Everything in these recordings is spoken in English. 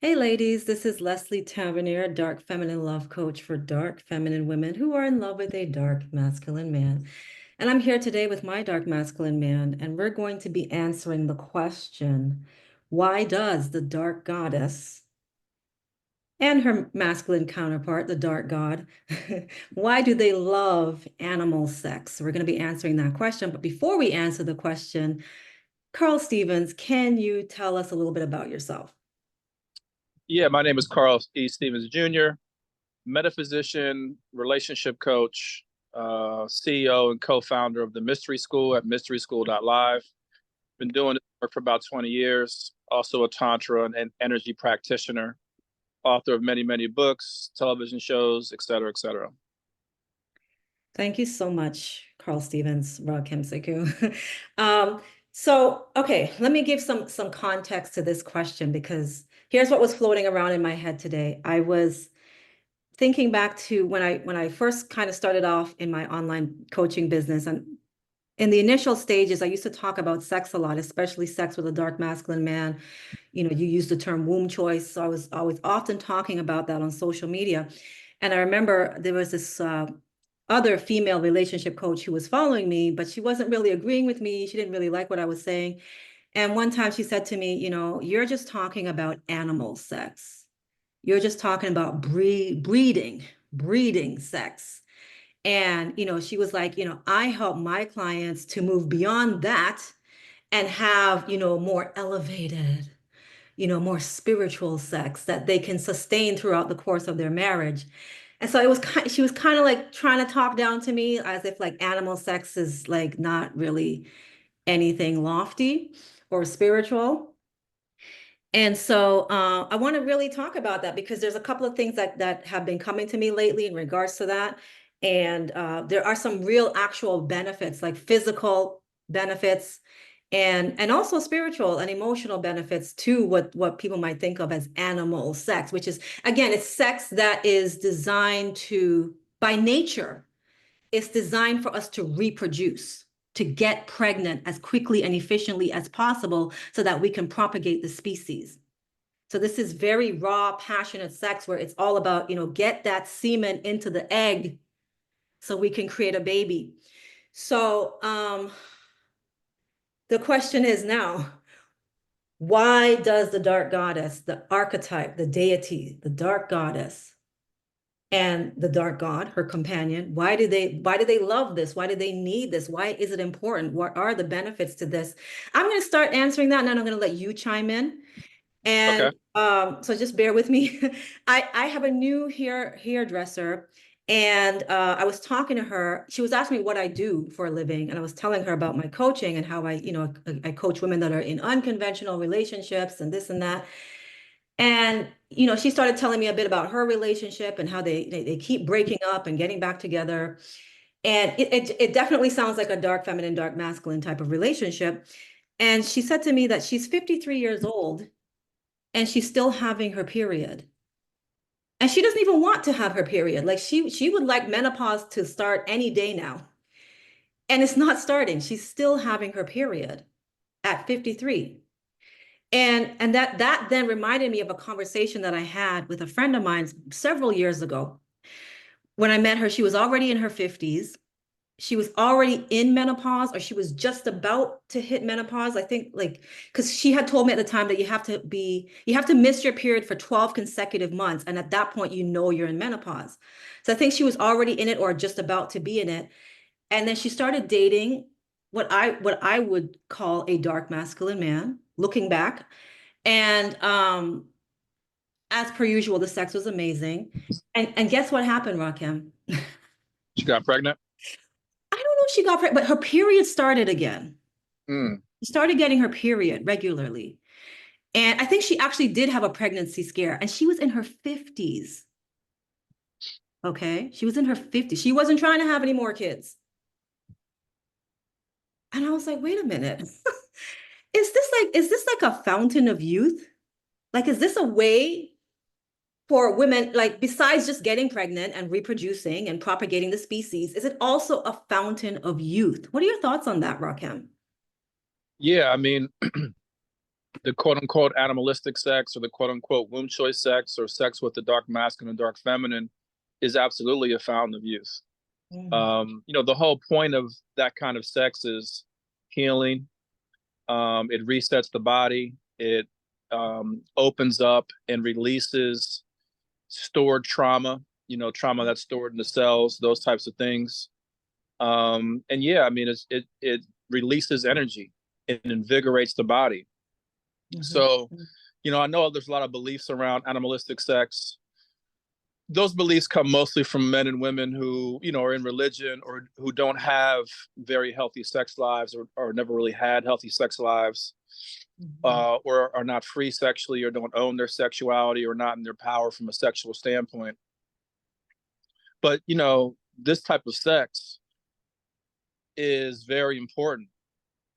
Hey ladies, this is Leslie Tavernier, dark feminine love coach for dark feminine women who are in love with a dark masculine man. And I'm here today with my dark masculine man, and we're going to be answering the question, why does the dark goddess and her masculine counterpart, the dark god, why do they love animal sex? We're going to be answering that question. But before we answer the question, Carl Stevens, can you tell us a little bit about yourself? Yeah, my name is Carl E. Stevens Jr., metaphysician, relationship coach, CEO and co-founder of the Mystery School at mysteryschool.live. Been doing this work for about 20 years. Also a tantra and energy practitioner, author of many, many books, television shows, et cetera, et cetera. Thank you so much, Carl Stevens, Rakim Seku. Okay, let me give some context to this question because here's what was floating around in my head today. I was thinking back to when I first kind of started off in my online coaching business, and in the initial stages, I used to talk about sex a lot, especially sex with a dark masculine man. You know, you use the term womb choice, so I was often talking about that on social media. And I remember there was this other female relationship coach who was following me, but she wasn't really agreeing with me. She didn't really like what I was saying. And one time she said to me, you're just talking about animal sex. You're just talking about breeding sex. And, she was like, I help my clients to move beyond that and have, more elevated, more spiritual sex that they can sustain throughout the course of their marriage. And so she was kind of like trying to talk down to me as if like animal sex is like not really anything lofty or spiritual. And so I want to really talk about that because there's a couple of things that have been coming to me lately in regards to that. And there are some real actual benefits, like physical benefits and also spiritual and emotional benefits to what people might think of as animal sex, which is, again, it's sex that is designed to, by nature, it's designed for us to reproduce, to get pregnant as quickly and efficiently as possible so that we can propagate the species. So this is very raw, passionate sex where it's all about, get that semen into the egg so we can create a baby. So the question is now, why does the dark goddess, the archetype, the deity, the dark goddess, and the dark god, her companion, why do they love this? Why do they need this? Why is it important? What are the benefits to this? I'm going to start answering that, and then I'm going to let you chime in. And Okay. so just bear with me. I have a new hairdresser, and I was talking to her. She was asking me what I do for a living, and I was telling her about my coaching and how I coach women that are in unconventional relationships and this and that. And she started telling me a bit about her relationship and how they keep breaking up and getting back together. And it definitely sounds like a dark feminine, dark masculine type of relationship. And she said to me that she's 53 years old and she's still having her period. And she doesn't even want to have her period. Like she would like menopause to start any day now. And it's not starting. She's still having her period at 53. And that then reminded me of a conversation that I had with a friend of mine several years ago. When I met her, she was already in her 50s. She was already in menopause, or she was just about to hit menopause. I think, like, because she had told me at the time that you have to miss your period for 12 consecutive months. And at that point, you're in menopause. So I think she was already in it or just about to be in it. And then she started dating what I would call a dark masculine man, looking back. And as per usual, the sex was amazing. And guess what happened, Rakim? She got pregnant? I don't know if she got pregnant, but her period started again. Mm. She started getting her period regularly. And I think she actually did have a pregnancy scare. And she was in her 50s. Okay. She was in her 50s. She wasn't trying to have any more kids. And I was like, wait a minute. Is this like a fountain of youth? Like, is this a way for women, like, besides just getting pregnant and reproducing and propagating the species, is it also a fountain of youth? What are your thoughts on that, Rakim? Yeah, I mean, the quote unquote animalistic sex or the quote unquote womb choice sex or sex with the dark masculine and dark feminine is absolutely a fountain of youth. Mm. The whole point of that kind of sex is healing. It resets the body. It opens up and releases stored trauma, trauma that's stored in the cells, those types of things. And yeah, I mean, it releases energy. It invigorates the body. Mhm. So, I know there's a lot of beliefs around animalistic sex. Those beliefs come mostly from men and women who, are in religion or who don't have very healthy sex lives or never really had healthy sex lives, Mhm. or are not free sexually or don't own their sexuality or not in their power from a sexual standpoint. But, this type of sex is very important.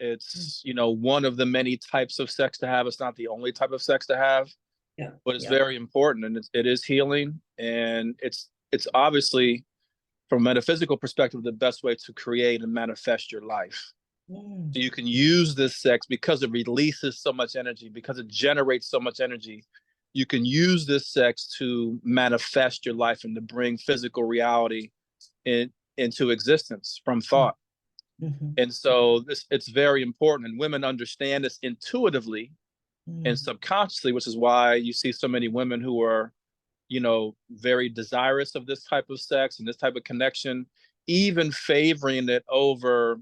Mm. It's, one of the many types of sex to have. It's not the only type of sex to have, Yeah. but it's Yeah. very important, and it is healing, and it's obviously from a metaphysical perspective the best way to create and manifest your life. Mm. So you can use this sex because it releases so much energy, because it generates so much energy. You can use this sex to manifest your life and to bring physical reality into existence from thought. Mhm. And so it's very important, and women understand this intuitively and Mm. subconsciously, which is why you see so many women who are, very desirous of this type of sex and this type of connection, even favoring it over,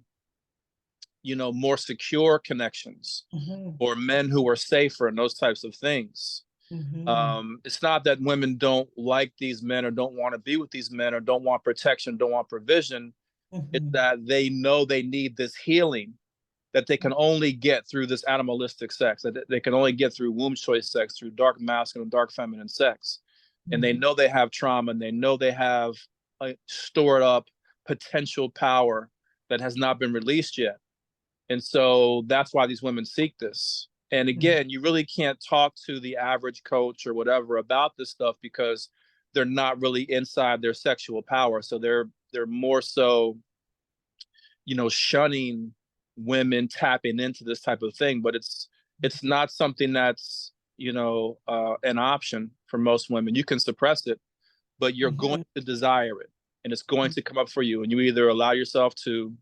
more secure connections Mhm. or men who are safer and those types of things. Mhm. It's not that women don't like these men or don't want to be with these men or don't want protection, don't want provision. It's Mhm. that they know they need this healing that they can only get through this animalistic sex, that they can only get through womb choice sex, through dark masculine, dark feminine sex. And they Mhm. know they have trauma and they know they have stored up potential power that has not been released yet. And so that's why these women seek this. And Mhm. again, you really can't talk to the average coach or whatever about this stuff because they're not really inside their sexual power. So they're more so, shunning women tapping into this type of thing. But it's not something that's, an option for most women. You can suppress it, but you're going Mhm. to desire it and it's going to come up for you. And you either allow yourself to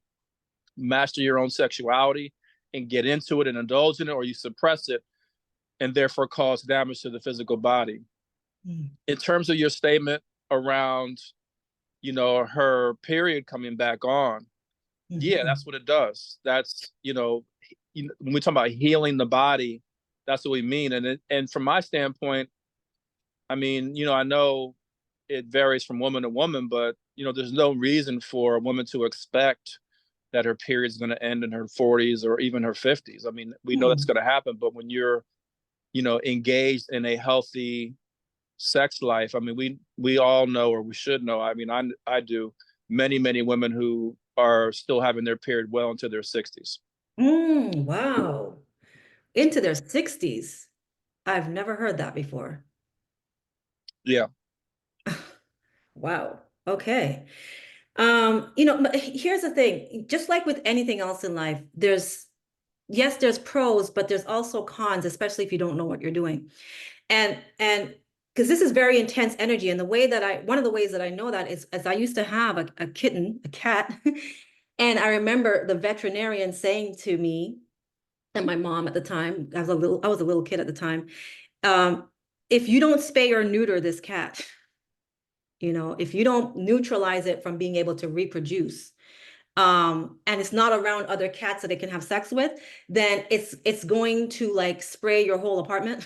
master your own sexuality and get into it and indulge in it, or you suppress it and therefore cause damage to the physical body. Mhm. In terms of your statement around, her period coming back on, yeah, Mhm. that's what it does. That's, when we talk about healing the body, that's what we mean. And from my standpoint, I mean, I know it varies from woman to woman, but there's no reason for a woman to expect that her period is going to end in her 40s or even her 50s. I mean, we know that's Mhm. going to happen, but when you're, engaged in a healthy sex life, I mean, we all know, or we should know. I mean, I do. Many women who are still having their period well into their 60s. Mm. Wow. Into their 60s. I've never heard that before. Yeah. Wow. Okay. But here's the thing, just like with anything else in life, yes, there's pros, but there's also cons, especially if you don't know what you're doing. And because this is very intense energy. And one of the ways that I know that is as I used to have a kitten, a cat. And I remember the veterinarian saying to me and my mom at the time, I was a little kid at the time, um, if you don't spay or neuter this cat, if you don't neutralize it from being able to reproduce, and it's not around other cats that it can have sex with, then it's going to like spray your whole apartment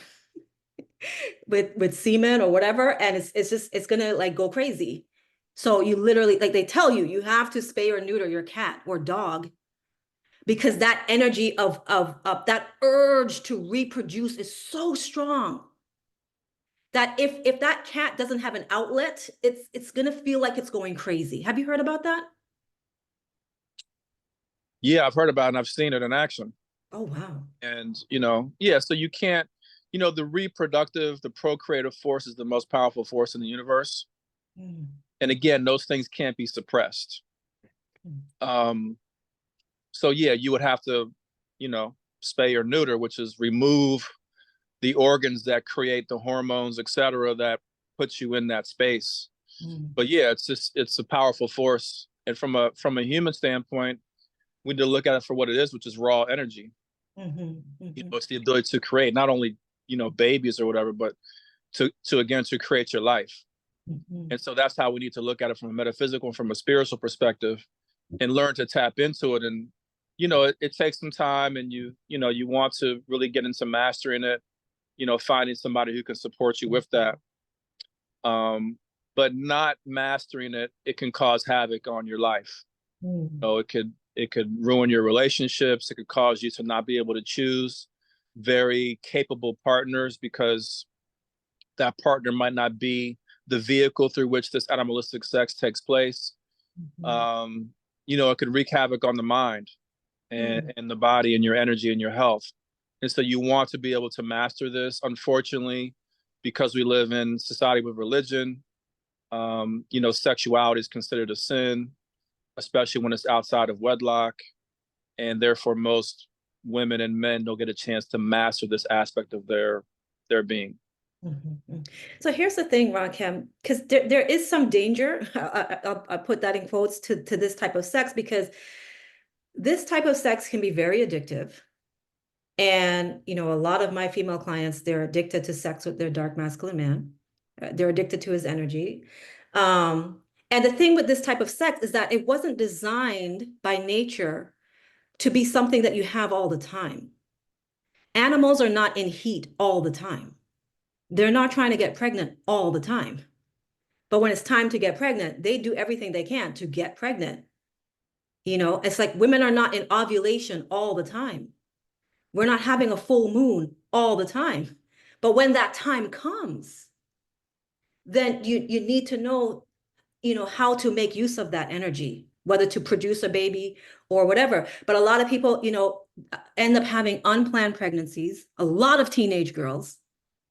with semen or whatever, and it's gonna like go crazy. So you literally, like, they tell you you have to spay or neuter your cat or dog because that energy of that urge to reproduce is so strong that if that cat doesn't have an outlet, it's gonna feel like it's going crazy. Have you heard about that? Yeah, I've heard about it and I've seen it in action. Oh, wow. And, yeah, so you can't, the procreative force is the most powerful force in the universe. Mm. And again, those things can't be suppressed. Mm. Um, so yeah, you would have to, you know, spay or neuter, which is remove the organs that create the hormones, et cetera, that puts you in that space. But yeah, it's a powerful force. And from a human standpoint, we need to look at it for what it is, which is raw energy. It's the ability to create not only, babies or whatever, but to create your life. And so that's how we need to look at it from a metaphysical and from a spiritual perspective, and learn to tap into it. And it takes some time, and you want to really get into mastering it, finding somebody who can support you with that. But not mastering it, it can cause havoc on your life. So it could ruin your relationships. It could cause you to not be able to choose very capable partners, because that partner might not be the vehicle through which this animalistic sex takes place. It could wreak havoc on the mind and the body and your energy and your health. And so you want to be able to master this. Unfortunately, because we live in society with religion, sexuality is considered a sin, especially when it's outside of wedlock. And therefore, most women and men don't get a chance to master this aspect of their being. So here's the thing, Rakim, because there is some danger, I'll put that in quotes, to this type of sex, because this type of sex can be very addictive. And, a lot of my female clients, they're addicted to sex with their dark masculine man. They're addicted to his energy. And the thing with this type of sex is that it wasn't designed by nature to be something that you have all the time. Animals are not in heat all the time. They're not trying to get pregnant all the time. But when it's time to get pregnant, they do everything they can to get pregnant. It's like women are not in ovulation all the time. We're not having a full moon all the time. But when that time comes, then you need to know, how to make use of that energy, whether to produce a baby or whatever. But a lot of people, end up having unplanned pregnancies. A lot of teenage girls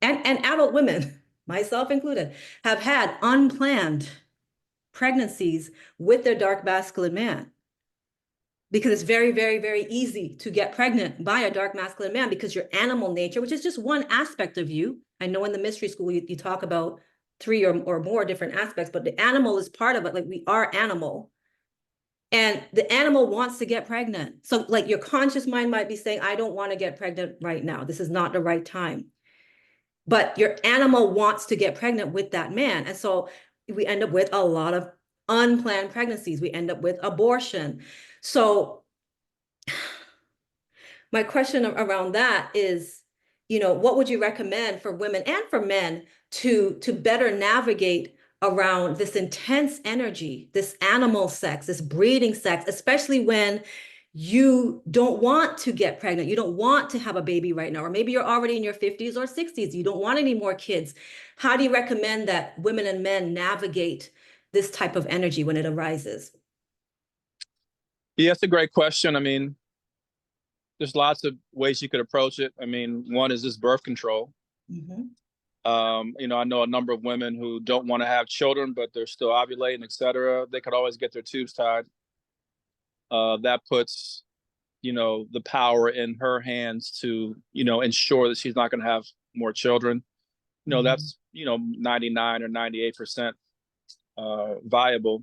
and adult women, myself included, have had unplanned pregnancies with their dark masculine man. Because it's very, very, very easy to get pregnant by a dark masculine man, because your animal nature, which is just one aspect of you. I know in the mystery school, you talk about 3 or more different aspects, but the animal is part of it. Like, we are animal. And the animal wants to get pregnant. So like, your conscious mind might be saying, I don't want to get pregnant right now. This is not the right time. But your animal wants to get pregnant with that man. And so we end up with a lot of unplanned pregnancies. We end up with abortion. So my question around that is, what would you recommend for women and for men to better navigate around this intense energy, this animal sex, this breeding sex, especially when you don't want to get pregnant, you don't want to have a baby right now, or maybe you're already in your 50s or 60s, you don't want any more kids. How do you recommend that women and men navigate this type of energy when it arises? Yeah, that's a great question. I mean, there's lots of ways you could approach it. I mean, one is just birth control. I know a number of women who don't want to have children, but they're still ovulating, et cetera. They could always get their tubes tied. That puts, the power in her hands to, ensure that she's not going to have more children. That's, 99 or 98% viable.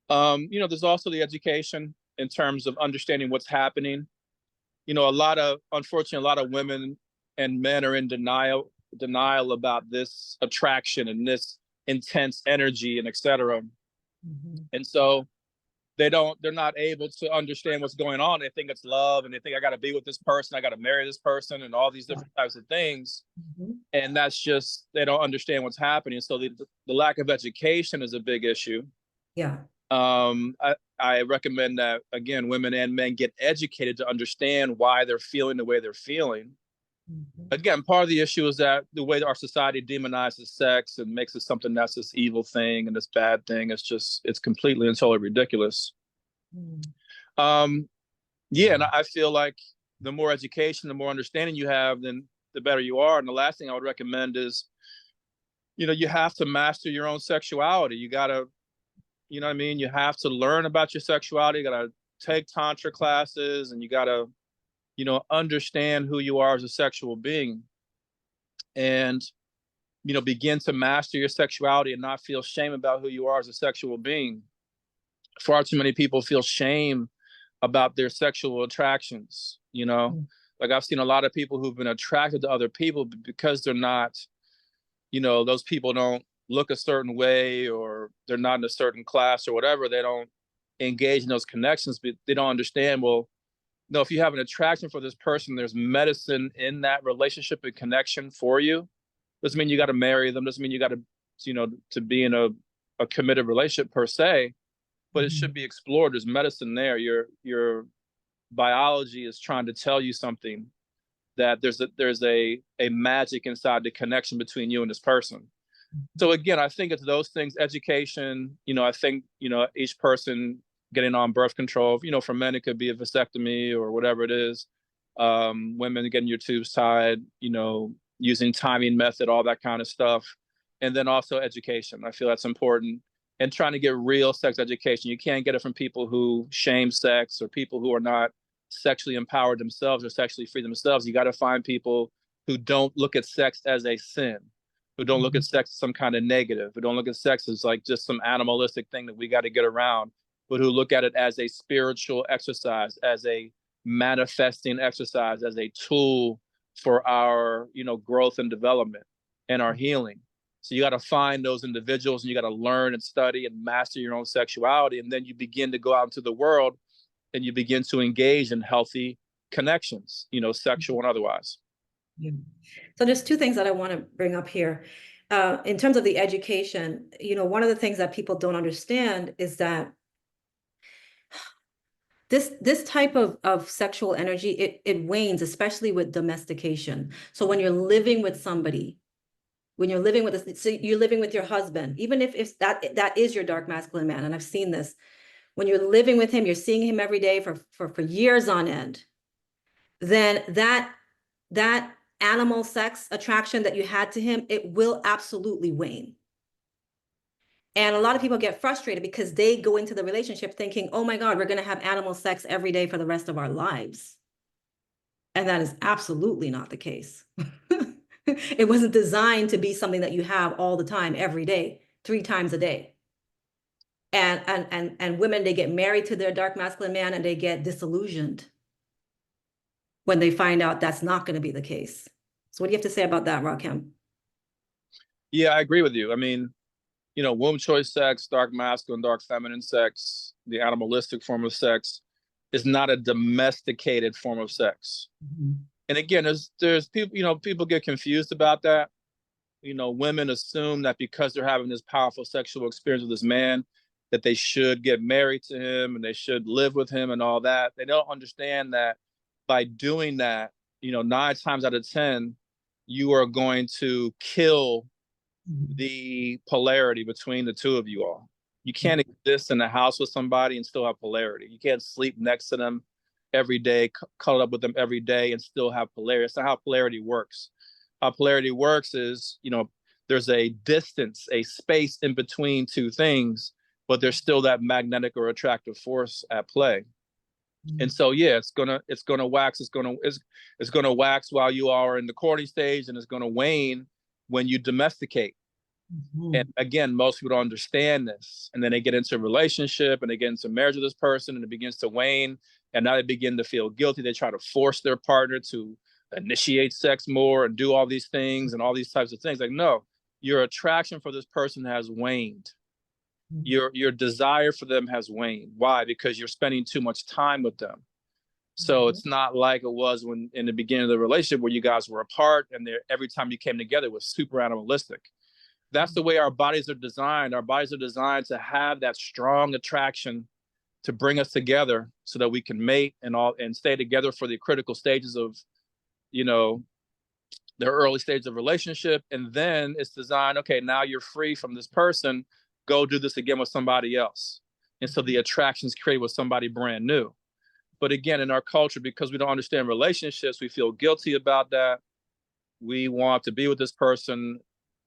There's also the education in terms of understanding what's happening. Unfortunately, a lot of women and men are in denial about this attraction and this intense energy and et cetera. And so they're not able to understand what's going on. They think it's love, and they think, I got to be with this person, I got to marry this person, and all these different types of things. And that's just, they don't understand what's happening. So the lack of education is a big issue. Yeah. I recommend that, again, women and men get educated to understand why they're feeling the way they're feeling. Again, part of the issue is that the way our society demonizes sex and makes it something that's this evil thing and this bad thing, it's completely and totally ridiculous. And I feel like the more education, the more understanding you have, then the better you are. And the last thing I would recommend is, you have to master your own sexuality. You got to, you know what I mean? You have to learn about your sexuality. You got to take tantra classes, and you got to, understand who you are as a sexual being, and begin to master your sexuality and not feel shame about who you are as a sexual being. Far too many people feel shame about their sexual attractions. Like I've seen a lot of people who've been attracted to other people because they're not, those people don't look a certain way, or they're not in a certain class or whatever. They don't engage in those connections, but they don't understand, well, no, if you have an attraction for this person, there's medicine in that relationship and connection for you. Doesn't mean you got to marry them. Doesn't mean you got to, to be in a committed relationship per se, but it should be explored. There's medicine there. Your biology is trying to tell you something, that there's a magic inside the connection between you and this person. So again, I think it's those things, education, I think, each person getting on birth control, for men, it could be a vasectomy or whatever it is. Women getting your tubes tied, using timing method, all that kind of stuff. And then also education. I feel that's important. And trying to get real sex education. You can't get it from people who shame sex, or people who are not sexually empowered themselves or sexually free themselves. You got to find people who don't look at sex as a sin, who don't look at sex as some kind of negative, who don't look at sex as like just some animalistic thing that we got to get around, but who look at it as a spiritual exercise, as a manifesting exercise, as a tool for our, growth and development and our healing. So you got to find those individuals, and you got to learn and study and master your own sexuality. And then you begin to go out into the world and you begin to engage in healthy connections, sexual and otherwise. Yeah. So there's two things that I want to bring up here. In terms of the education, one of the things that people don't understand is that this type of sexual energy, it wanes, especially with domestication. So when you're living with somebody, when you're living with so you're living with your husband, even if that is your dark masculine man, and I've seen this, when you're living with him, you're seeing him every day for years on end, then that animal sex attraction that you had to him, it will absolutely wane. And a lot of people get frustrated because they go into the relationship thinking, oh my God, we're going to have animal sex every day for the rest of our lives. And that is absolutely not the case. It wasn't designed to be something that you have all the time, every day, 3 times a day. And women, they get married to their dark masculine man and they get disillusioned when they find out that's not going to be the case. So what do you have to say about that, Rakim? Yeah, I agree with you. I mean, womb choice sex, dark masculine, dark feminine sex, the animalistic form of sex is not a domesticated form of sex. And again, there's people, people get confused about that. Women assume that because they're having this powerful sexual experience with this man, that they should get married to him and they should live with him and all that. They don't understand that by doing that, 9 times out of 10, you are going to kill the polarity between the two of you all. You can't exist in a house with somebody and still have polarity. You can't sleep next to them every day, cuddle up with them every day and still have polarity. That's not how polarity works. How polarity works is, there's a distance, a space in between two things, but there's still that magnetic or attractive force at play. And so, yeah, it's gonna wax. It's gonna wax while you are in the courting stage, and it's gonna wane when you domesticate. And again, most people don't understand this. And then they get into a relationship and they get into marriage with this person, and it begins to wane. And now they begin to feel guilty. They try to force their partner to initiate sex more and do all these things and all these types of things. Like, no, your attraction for this person has waned. Your desire for them has waned. Why? Because you're spending too much time with them. So it's not like it was when in the beginning of the relationship where you guys were apart and every time you came together it was super animalistic. That's the way our bodies are designed. Our bodies are designed to have that strong attraction to bring us together so that we can mate and stay together for the critical stages of, the early stage of relationship. And then it's designed, okay, now you're free from this person, go do this again with somebody else. And so the attraction's created with somebody brand new. But again, in our culture, because we don't understand relationships, we feel guilty about that. We want to be with this person,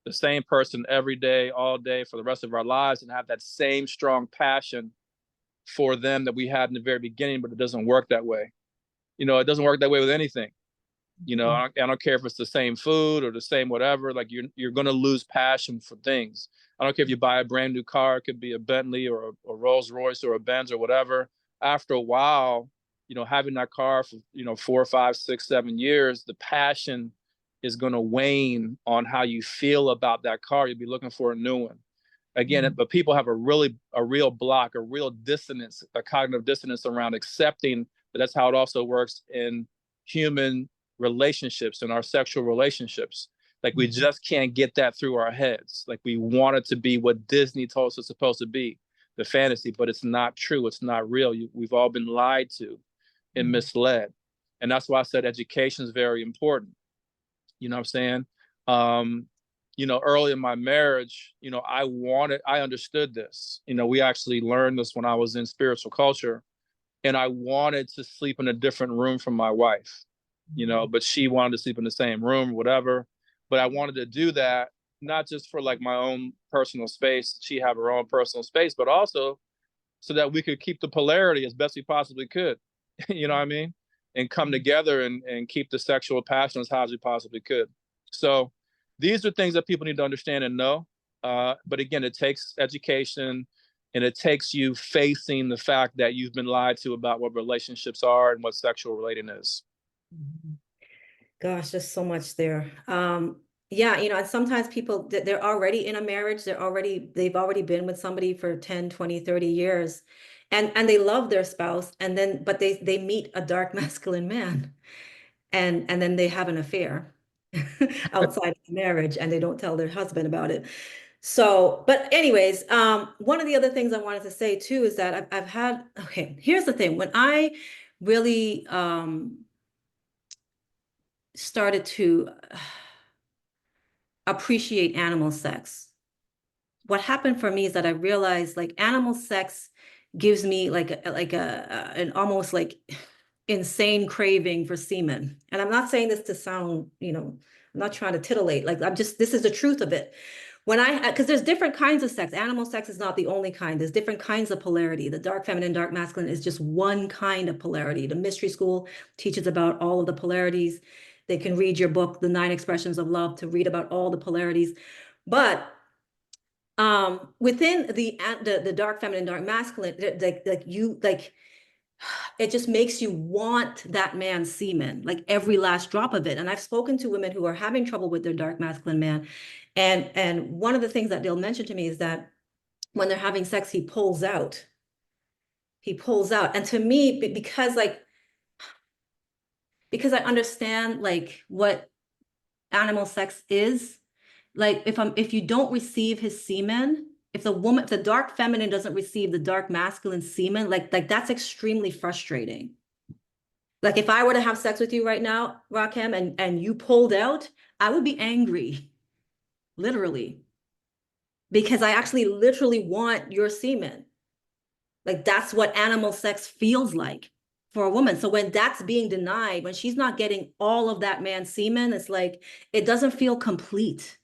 the same person every day, all day for the rest of our lives, and have that same strong passion for them that we had in the very beginning, but it doesn't work that way. It doesn't work that way with anything. I don't care if it's the same food or the same whatever. Like you're going to lose passion for things. I don't care if you buy a brand new car, it could be a Bentley or a Rolls Royce or a Benz or whatever. After a while, having that car for 4, 5, 6, 7 years, the passion is going to wane on how you feel about that car. You'll be looking for a new one again. But people have a real block, a real dissonance, a cognitive dissonance around accepting that that's how it also works in human relationships and our sexual relationships. Like we just can't get that through our heads. Like we want it to be what Disney told us it's supposed to be, the fantasy, but it's not true. It's not real. We've all been lied to and misled. And that's why I said education is very important. You know what I'm saying? Early in my marriage, I understood this. We actually learned this when I was in spiritual culture, and I wanted to sleep in a different room from my wife, but she wanted to sleep in the same room, whatever. But I wanted to do that, not just for like my own personal space, she have her own personal space, but also so that we could keep the polarity as best we possibly could, you know what I mean? And come together and keep the sexual passion as high as we possibly could. So these are things that people need to understand and know. But again, it takes education, and it takes you facing the fact that you've been lied to about what relationships are and what sexual relating is. Gosh, there's so much there. Yeah, and sometimes people, they're already in a marriage, they've already been with somebody for 10, 20, 30 years, and they love their spouse, but they meet a dark masculine man, and then they have an affair outside of the marriage, and they don't tell their husband about it. So, but anyways, one of the other things I wanted to say too is that I've had, okay, here's the thing. When I really started to appreciate animal sex, what happened for me is that I realized like animal sex gives me an almost like insane craving for semen. And I'm not saying this to sound, I'm not trying to titillate. Like this is the truth of it. Because there's different kinds of sex. Animal sex is not the only kind. There's different kinds of polarity. The dark feminine, dark masculine is just one kind of polarity. The mystery school teaches about all of the polarities. They can read your book, The 9 Expressions of Love, to read about all the polarities. But within the dark feminine, dark masculine, it just makes you want that man's semen, like every last drop of it. And I've spoken to women who are having trouble with their dark masculine man. And one of the things that they'll mention to me is that when they're having sex, he pulls out. He pulls out. And to me, because I understand like what animal sex is, like if you don't receive his semen, if the dark feminine doesn't receive the dark masculine semen, like that's extremely frustrating. Like if I were to have sex with you right now, Rakim, and you pulled out, I would be angry, literally, because I actually literally want your semen. Like that's what animal sex feels like for a woman. So when that's being denied, when she's not getting all of that man's semen, it's like it doesn't feel complete.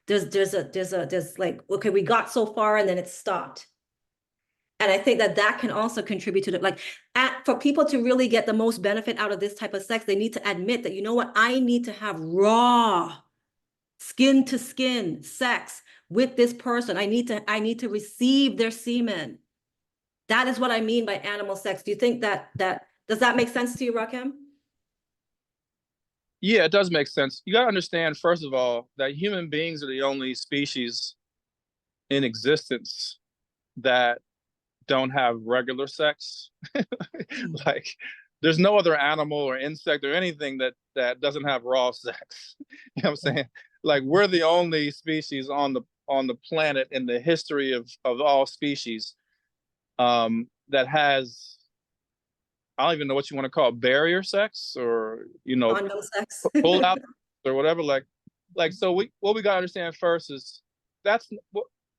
There's like, okay, we got so far and then it stopped. And I think that can also contribute to for people to really get the most benefit out of this type of sex, they need to admit that, you know what, I need to have raw skin to skin sex with this person. I need to receive their semen. That is what I mean by animal sex. Do you think that does that make sense to you, Rakim? Yeah, it does make sense. You got to understand, first of all, that human beings are the only species in existence that don't have regular sex. Like, there's no other animal or insect or anything that doesn't have raw sex. You know what I'm saying? Like, we're the only species on the planet in the history of all species that has, I don't even know what you want to call it, barrier sex, or Condom sex. pull out or whatever. So what we gotta understand first is that's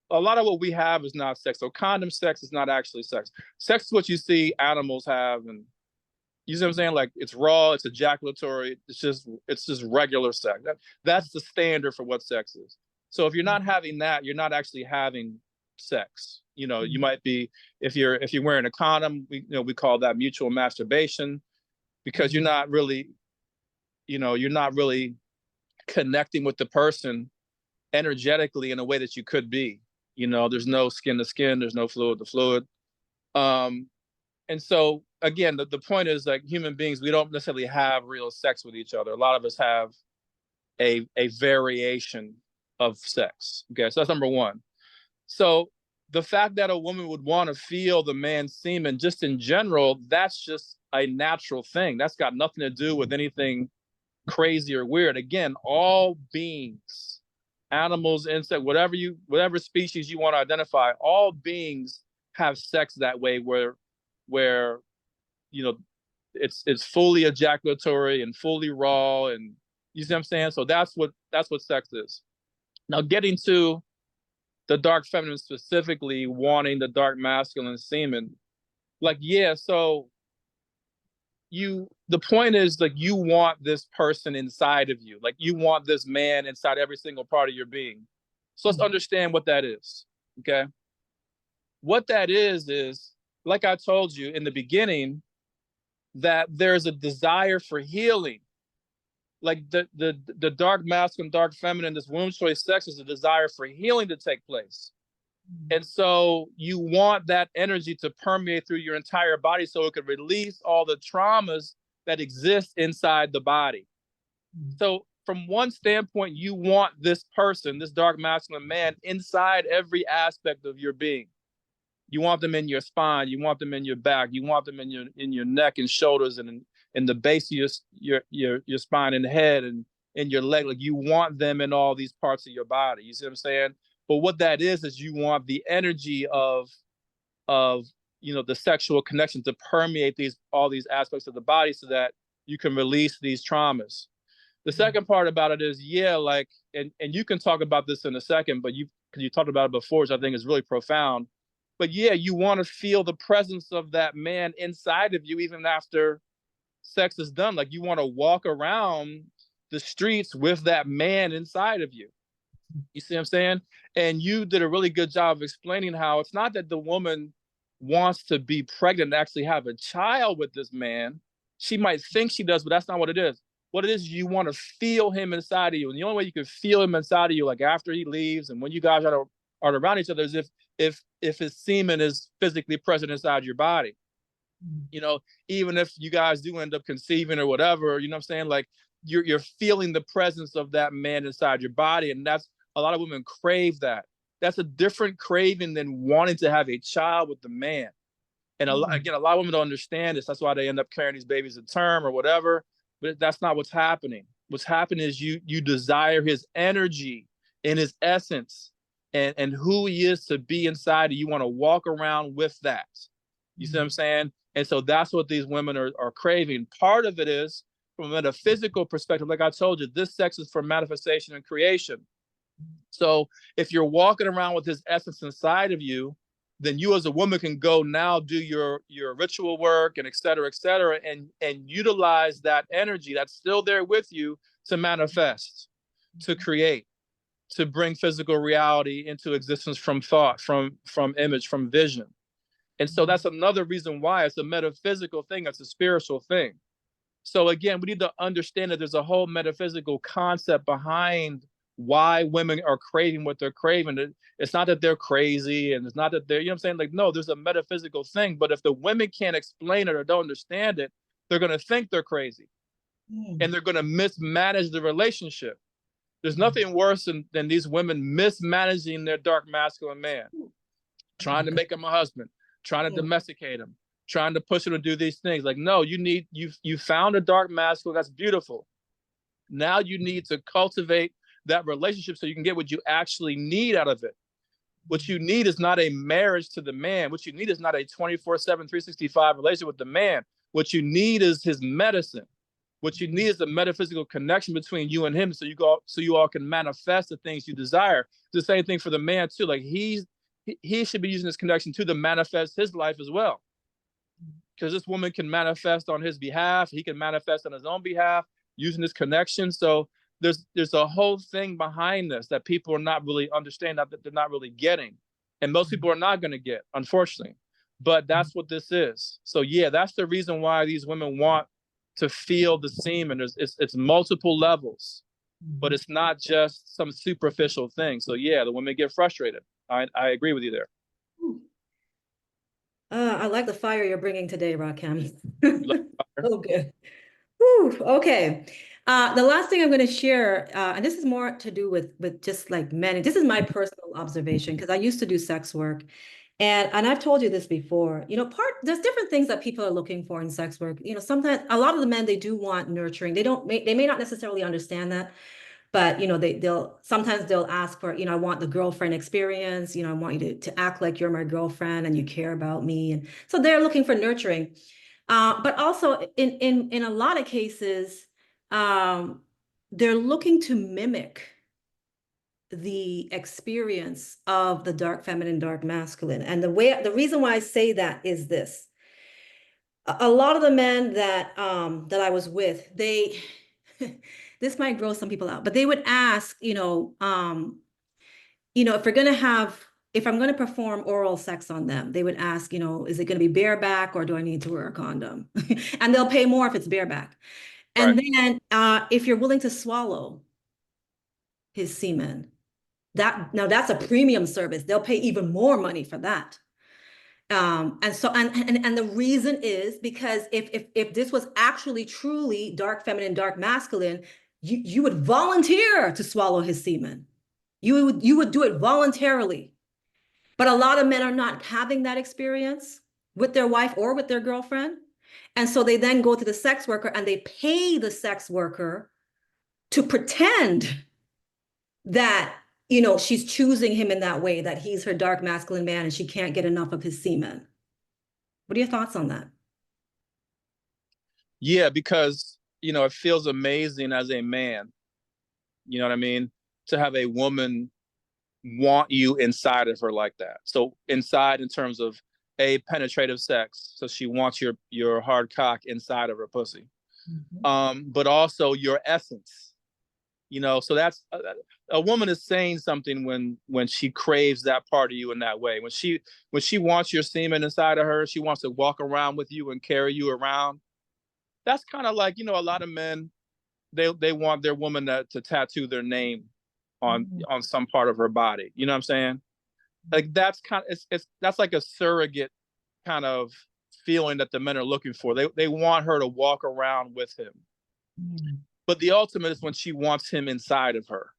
a lot of what we have is not sex. So condom sex is not actually sex. Sex is what you see animals have, and you see what I'm saying? Like it's raw, it's ejaculatory, it's just regular sex. That's the standard for what sex is. So if you're not having that, you're not actually having sex. You might be, if you're wearing a condom, we call that mutual masturbation, because you're not really, you're not really connecting with the person energetically in a way that you could be. There's no skin to skin, there's no fluid to fluid. And so again, the point is, like, human beings, we don't necessarily have real sex with each other. A lot of us have a variation of sex. Okay, so that's number one. So the fact that a woman would want to feel the man's semen just in general, that's just a natural thing. That's got nothing to do with anything crazy or weird. Again, all beings, animals, insects, whatever species you want to identify, all beings have sex that way, where it's fully ejaculatory and fully raw, and you see what I'm saying? So that's what sex is. Now, getting to the dark feminine specifically wanting the dark masculine semen, like, yeah, so the point is, like, you want this person inside of you. Like, you want this man inside every single part of your being. So let's understand what that is. Okay. What that is, like I told you in the beginning, that there's a desire for healing. Like the dark masculine, dark feminine, this womb's choice sex is a desire for healing to take place. And so you want that energy to permeate through your entire body so it could release all the traumas that exist inside the body. So from one standpoint, you want this person, this dark masculine man, inside every aspect of your being. You want them in your spine, you want them in your back, you want them in your neck and shoulders, and in the base of your spine and head, and in your leg. Like, you want them in all these parts of your body. You see what I'm saying? But what that is you want the energy of the sexual connection to permeate all these aspects of the body so that you can release these traumas. The second part about it is, yeah, like, and you can talk about this in a second, but because you talked about it before, which I think is really profound. But yeah, you want to feel the presence of that man inside of you even after sex is done. Like, you want to walk around the streets with that man inside of you. You see what I'm saying? And you did a really good job of explaining how it's not that the woman wants to be pregnant and actually have a child with this man. She might think she does, but that's not what it is. What it is, you want to feel him inside of you. And the only way you can feel him inside of you, like after he leaves and when you guys are around each other, is if his semen is physically present inside your body. Even if you guys do end up conceiving or whatever, you know what I'm saying? Like, you're feeling the presence of that man inside your body. And that's, a lot of women crave that. That's a different craving than wanting to have a child with the man. And again, a lot of women don't understand this. That's why they end up carrying these babies to term or whatever. But that's not what's happening. What's happening is you desire his energy and his essence and who he is to be inside. And you want to walk around with that. You see what I'm saying? And so that's what these women are craving. Part of it is from a metaphysical perspective. Like I told you, this sex is for manifestation and creation. So if you're walking around with his essence inside of you, then you as a woman can go now do your ritual work and et cetera, and utilize that energy that's still there with you to manifest, to create, to bring physical reality into existence from thought, from image, from vision. And so that's another reason why it's a metaphysical thing. It's a spiritual thing. So again, we need to understand that there's a whole metaphysical concept behind why women are craving what they're craving. It's not that they're crazy, and it's not that they're, you know what I'm saying? Like, no, there's a metaphysical thing. But if the women can't explain it or don't understand it, they're going to think they're crazy. And they're going to mismanage the relationship. There's nothing worse than these women mismanaging their dark masculine man, trying to make him a husband, trying to domesticate him, trying to push him to do these things. Like, no, you found a dark masculine. That's beautiful. Now you need to cultivate that relationship so you can get what you actually need out of it. What you need is not a marriage to the man. What you need is not a 24/7, 365 relationship with the man. What you need is his medicine. What you need is a metaphysical connection between you and him, so you all can manifest the things you desire. It's the same thing for the man too. Like, he should be using this connection too to manifest his life as well. Because this woman can manifest on his behalf. He can manifest on his own behalf using this connection. So there's a whole thing behind this that people are not really understanding, that they're not really getting. And most people are not going to get, unfortunately. But that's what this is. So yeah, that's the reason why these women want to feel the semen. It's multiple levels, but it's not just some superficial thing. So yeah, the women get frustrated. I agree with you there. I like the fire you're bringing today, Rakim. You like fire? Oh, good. Whew, okay. The last thing I'm going to share, and this is more to do with just like men. This is my personal observation because I used to do sex work, and I've told you this before. There's different things that people are looking for in sex work. Sometimes a lot of the men they do want nurturing. They may not necessarily understand that, but they'll ask for, I want the girlfriend experience. I want you to act like you're my girlfriend and you care about me, and so they're looking for nurturing. But also in a lot of cases, um, they're looking to mimic the experience of the dark feminine, dark masculine. And the reason why I say that is this. A lot of the men that I was with, they this might gross some people out, but they would ask, if I'm gonna perform oral sex on them, they would ask, is it gonna be bareback or do I need to wear a condom? And they'll pay more if it's bareback. Right. And then if you're willing to swallow his semen, that's a premium service. They'll pay even more money for that. And the reason is because if this was actually truly dark feminine, dark masculine, you would volunteer to swallow his semen. You would do it voluntarily. But a lot of men are not having that experience with their wife or with their girlfriend. And so they then go to the sex worker and they pay the sex worker to pretend that, she's choosing him in that way, that he's her dark masculine man and she can't get enough of his semen. What are your thoughts on that? Yeah, because it feels amazing as a man. You know what I mean? To have a woman want you inside of her like that. So inside in terms of penetrative sex. So she wants your hard cock inside of her pussy. But also your essence. So that's a woman is saying something when she craves that part of you in that way. When she wants your semen inside of her, she wants to walk around with you and carry you around. That's kind of like, a lot of men, they want their woman to tattoo their name on some part of her body. You know what I'm saying? Like that's kind of that's like a surrogate kind of feeling that the men are looking for. They want her to walk around with him. But the ultimate is when she wants him inside of her,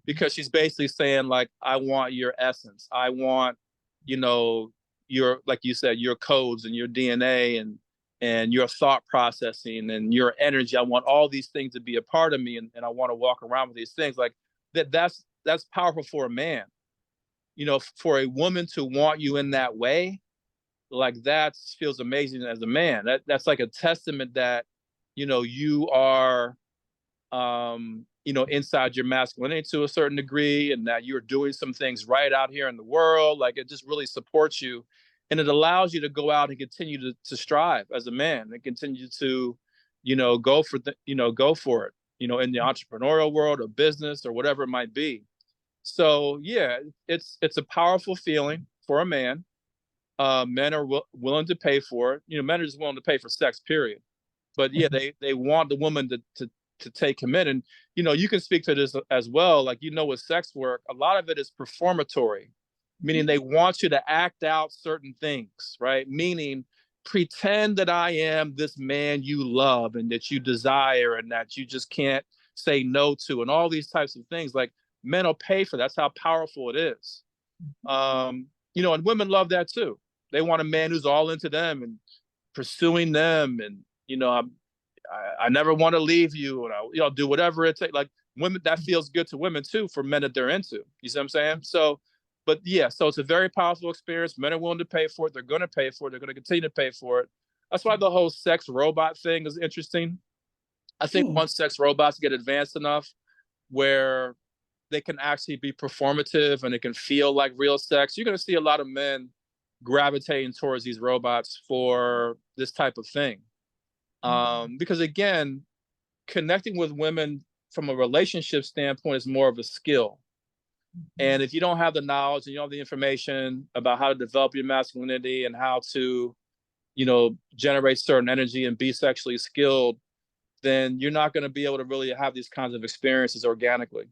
because she's basically saying like, I want your essence. I want, your, like you said, your codes and your DNA and your thought processing and your energy. I want all these things to be a part of me, and I want to walk around with these things. Like that's powerful for a man. For a woman to want you in that way, like that feels amazing as a man. That's like a testament that, you are inside your masculinity to a certain degree, and that you're doing some things right out here in the world. Like it just really supports you, and it allows you to go out and continue to strive as a man and continue to, go for go for it, in the entrepreneurial world or business or whatever it might be. So yeah, it's a powerful feeling for a man. Men are willing to pay for it. Men are just willing to pay for sex, period. But yeah, they want the woman to take him in. And you can speak to this as well. Like, with sex work, a lot of it is performatory, meaning they want you to act out certain things, right? Meaning pretend that I am this man you love and that you desire and that you just can't say no to, and all these types of things. Like, men will pay for that. That's how powerful it is. And women love that too. They want a man who's all into them and pursuing them, and I never want to leave you, and I'll do whatever it takes. Like, women, that feels good to women too, for men that they're into. You see what I'm saying? So, but yeah, so it's a very powerful experience. Men are willing to pay for it. They're going to pay for it. They're going to continue to pay for it. That's why the whole sex robot thing is interesting. I think once sex robots get advanced enough where they can actually be performative and it can feel like real sex, you're going to see a lot of men gravitating towards these robots for this type of thing. Because again, connecting with women from a relationship standpoint is more of a skill. And if you don't have the knowledge and you don't have the information about how to develop your masculinity and how to, generate certain energy and be sexually skilled, then you're not going to be able to really have these kinds of experiences organically.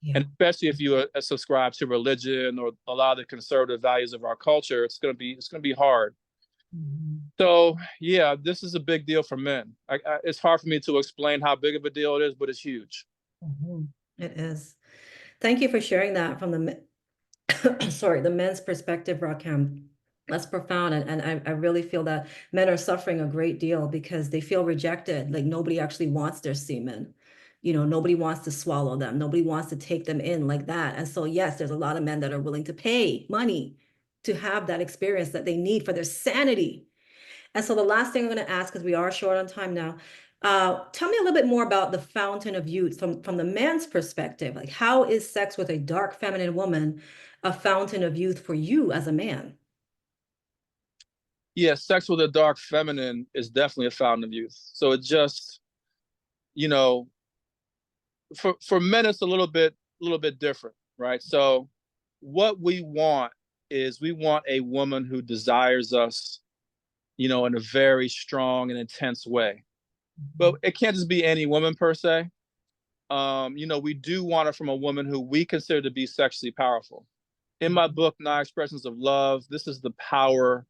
Yeah. And especially if you subscribe to religion or a lot of the conservative values of our culture, it's going to be hard. Mhm. So yeah, this is a big deal for men. It's hard for me to explain how big of a deal it is, but it's huge. Mhm. It is. Thank you for sharing that from sorry, the men's perspective, Rakim. That's profound. And I really feel that men are suffering a great deal because they feel rejected. Like nobody actually wants their semen. Nobody wants to swallow them. Nobody wants to take them in like that. And so, yes, there's a lot of men that are willing to pay money to have that experience that they need for their sanity. And so the last thing I'm going to ask, because we are short on time now, tell me a little bit more about the fountain of youth from the man's perspective. Like, how is sex with a dark feminine woman a fountain of youth for you as a man? Yeah, sex with a dark feminine is definitely a fountain of youth. So it just, you know, for men it's a little bit different, right? So what we want is we want a woman who desires us, in a very strong and intense way. But it can't just be any woman per se. We do want it from a woman who we consider to be sexually powerful. In my book, Nine Expressions of Love, this is the power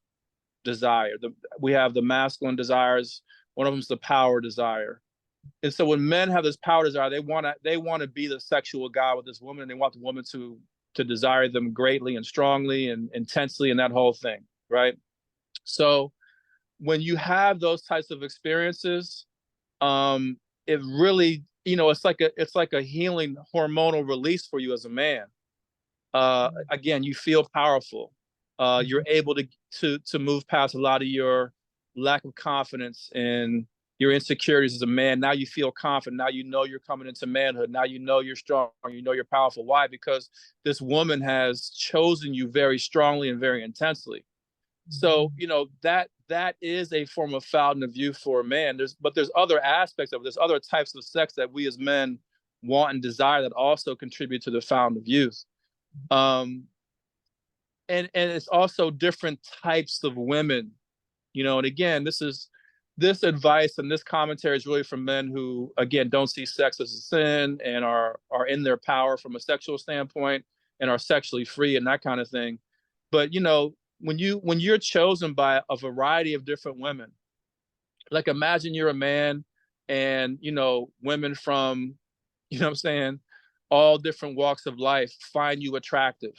desire. We have the masculine desires. One of them is the power desire. And so when men have this power desire, they want to be the sexual guy with this woman, and they want the woman to desire them greatly and strongly and intensely and that whole thing, right? So when you have those types of experiences, it really, it's like a healing hormonal release for you as a man. Again, you feel powerful. You're able to move past a lot of your lack of confidence and your insecurities as a man. Now you feel confident. Now you know you're coming into manhood. Now you know you're strong. You know you're powerful. Why? Because this woman has chosen you very strongly and very intensely. So that is a form of fountain of youth for a man. There's other aspects of it. There's other types of sex that we as men want and desire that also contribute to the fountain of youth. Um, and it's also different types of women, and again, this advice and this commentary is really for men who, again, don't see sex as a sin and are in their power from a sexual standpoint and are sexually free and that kind of thing. But when you're chosen by a variety of different women, like imagine you're a man and women from, what I'm saying, all different walks of life find you attractive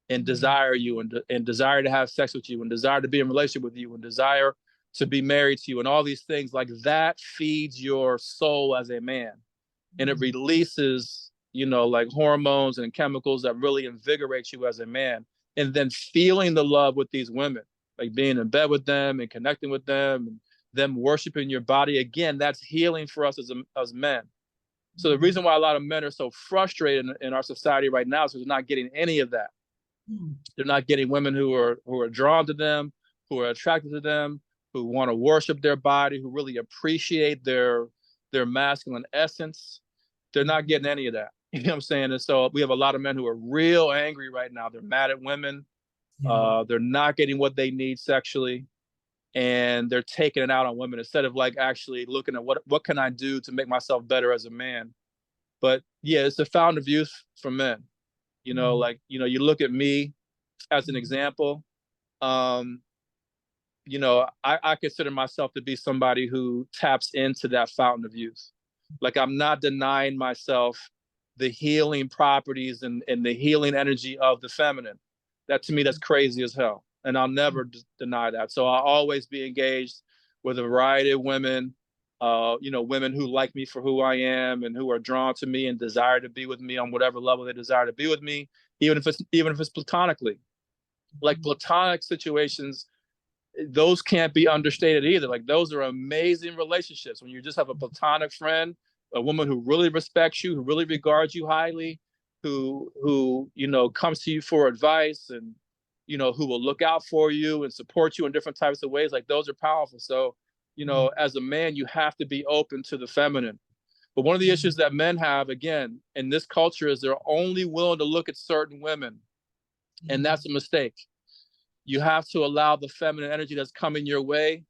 and desire you and desire to have sex with you and desire to be in relationship with you and desire to be married to you and all these things, like that feeds your soul as a man, and it releases like hormones and chemicals that really invigorate you as a man. And then feeling the love with these women, like being in bed with them and connecting with them and them worshiping your body, again, that's healing for us as men. So the reason why a lot of men are so frustrated in our society right now is because they're not getting any of that. They're not getting women who are drawn to them, who are attracted to them, who want to worship their body, who really appreciate their masculine essence. They're not getting any of that. You know what I'm saying? And so we have a lot of men who are real angry right now. They're mad at women. Yeah. They're not getting what they need sexually, and they're taking it out on women instead of like actually looking at what can I do to make myself better as a man. But yeah, it's a fountain of youth for men. You look at me as an example. Um, I consider myself to be somebody who taps into that fountain of youth. Like I'm not denying myself the healing properties and the healing energy of the feminine. That to me, that's crazy as hell. And I'll never deny that. So I'll always be engaged with a variety of women, women who like me for who I am and who are drawn to me and desire to be with me on whatever level they desire to be with me, even if it's platonically. Like platonic situations, those can't be understated either. Like those are amazing relationships when you just have a platonic friend, a woman who really respects you, who really regards you highly, who comes to you for advice and who will look out for you and support you in different types of ways. Like those are powerful. So as a man, you have to be open to the feminine. But one of the issues that men have, again, in this culture is they're only willing to look at certain women, and that's a mistake. You have to allow the feminine energy that's coming your way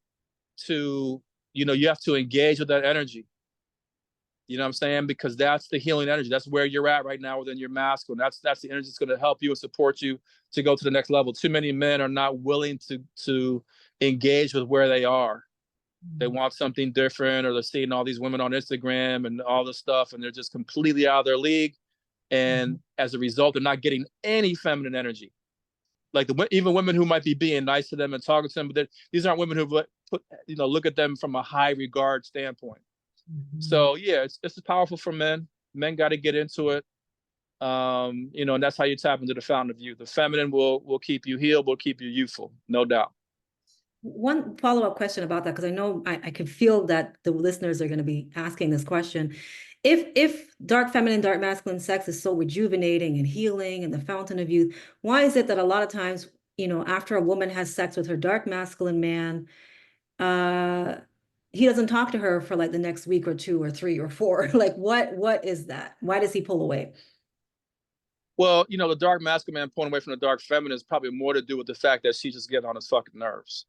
to, you have to engage with that energy. You know what I'm saying? Because that's the healing energy. That's where you're at right now within your masculine. That's the energy that's going to help you and support you to go to the next level. Too many men are not willing to engage with where they are. They want something different, or they're seeing all these women on Instagram and all this stuff, and they're just completely out of their league. And as a result, they're not getting any feminine energy. Like even women who might be being nice to them and talking to them, but these aren't women who look at them from a high regard standpoint. So yeah, it's powerful for men. Men got to get into it. And that's how you tap into the fountain of youth. The feminine will keep you healed, will keep you youthful, no doubt. One follow-up question about that, because I know I can feel that the listeners are going to be asking this question. If dark feminine, dark masculine sex is so rejuvenating and healing and the fountain of youth, why is it that a lot of times, after a woman has sex with her dark masculine man, he doesn't talk to her for like the next week or two or three or four? Like what is that? Why does he pull away? Well, the dark masculine man pulling away from the dark feminine is probably more to do with the fact that she's just getting on his fucking nerves.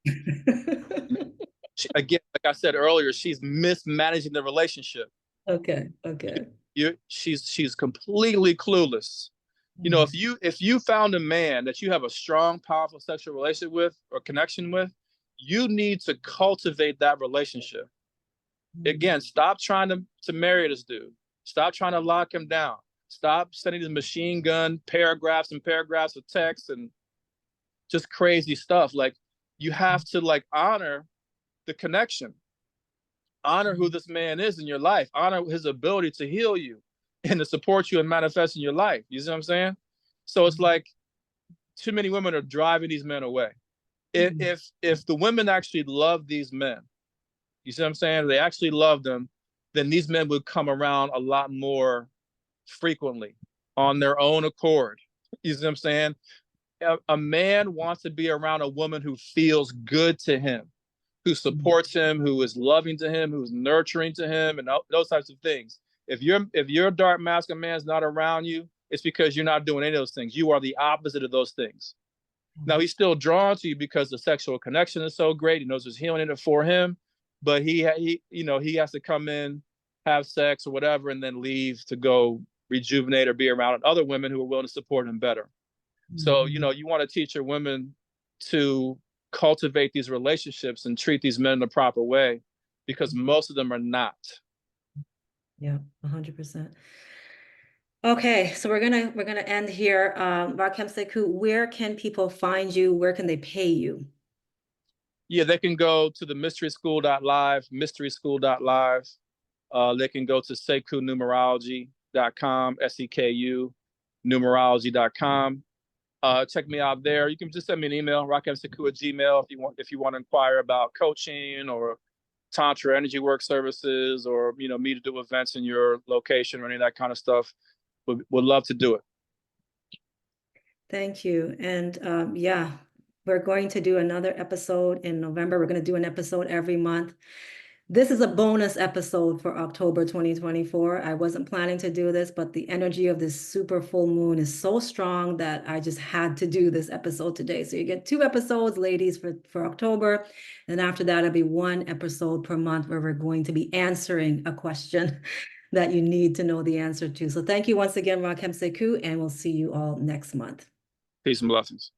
Again, like I said earlier, she's mismanaging the relationship. Okay. She's completely clueless. If you found a man that you have a strong, powerful sexual relationship with or connection with, you need to cultivate that relationship. Again, stop trying to marry this dude. Stop trying to lock him down. Stop sending these machine gun paragraphs and paragraphs of text and just crazy stuff. Like, you have to honor the connection, honor who this man is in your life, honor his ability to heal you and to support you and manifest in your life. You see what I'm saying? So it's like too many women are driving these men away. If the women actually love these men, you see what I'm saying? If they actually love them, then these men would come around a lot more frequently on their own accord. You see what I'm saying? A man wants to be around a woman who feels good to him, who supports him, who is loving to him, who's nurturing to him, and those types of things. If your dark masculine man's not around you, it's because you're not doing any of those things. You are the opposite of those things. Now, he's still drawn to you because the sexual connection is so great. He knows there's healing in it for him, but he has to come in, have sex or whatever, and then leave to go rejuvenate or be around other women who are willing to support him better. So, you want to teach your women to cultivate these relationships and treat these men in the proper way, because most of them are not. Yeah, 100%. Okay, so we're gonna end here. Rakem Sekou, where can people find you? Where can they pay you? Yeah, they can go to the mysteryschool.live, mysteryschool.live. They can go to SekuNumerology.com, SEKU, numerology.com. Check me out there. You can just send me an email, rakemsekou@gmail, if you want to inquire about coaching or tantra energy work services, or me to do events in your location or any of that kind of stuff. Would love to do it. Thank you. And yeah, we're going to do another episode in November. We're going to do an episode every month. This is a bonus episode for October 2024. I wasn't planning to do this, but the energy of this super full moon is so strong that I just had to do this episode today. So you get 2 episodes, ladies, for October. And after that, it'll be 1 episode per month where we're going to be answering a question that you need to know the answer to. So thank you once again, Rakem Sekou, and we'll see you all next month. Peace and blessings.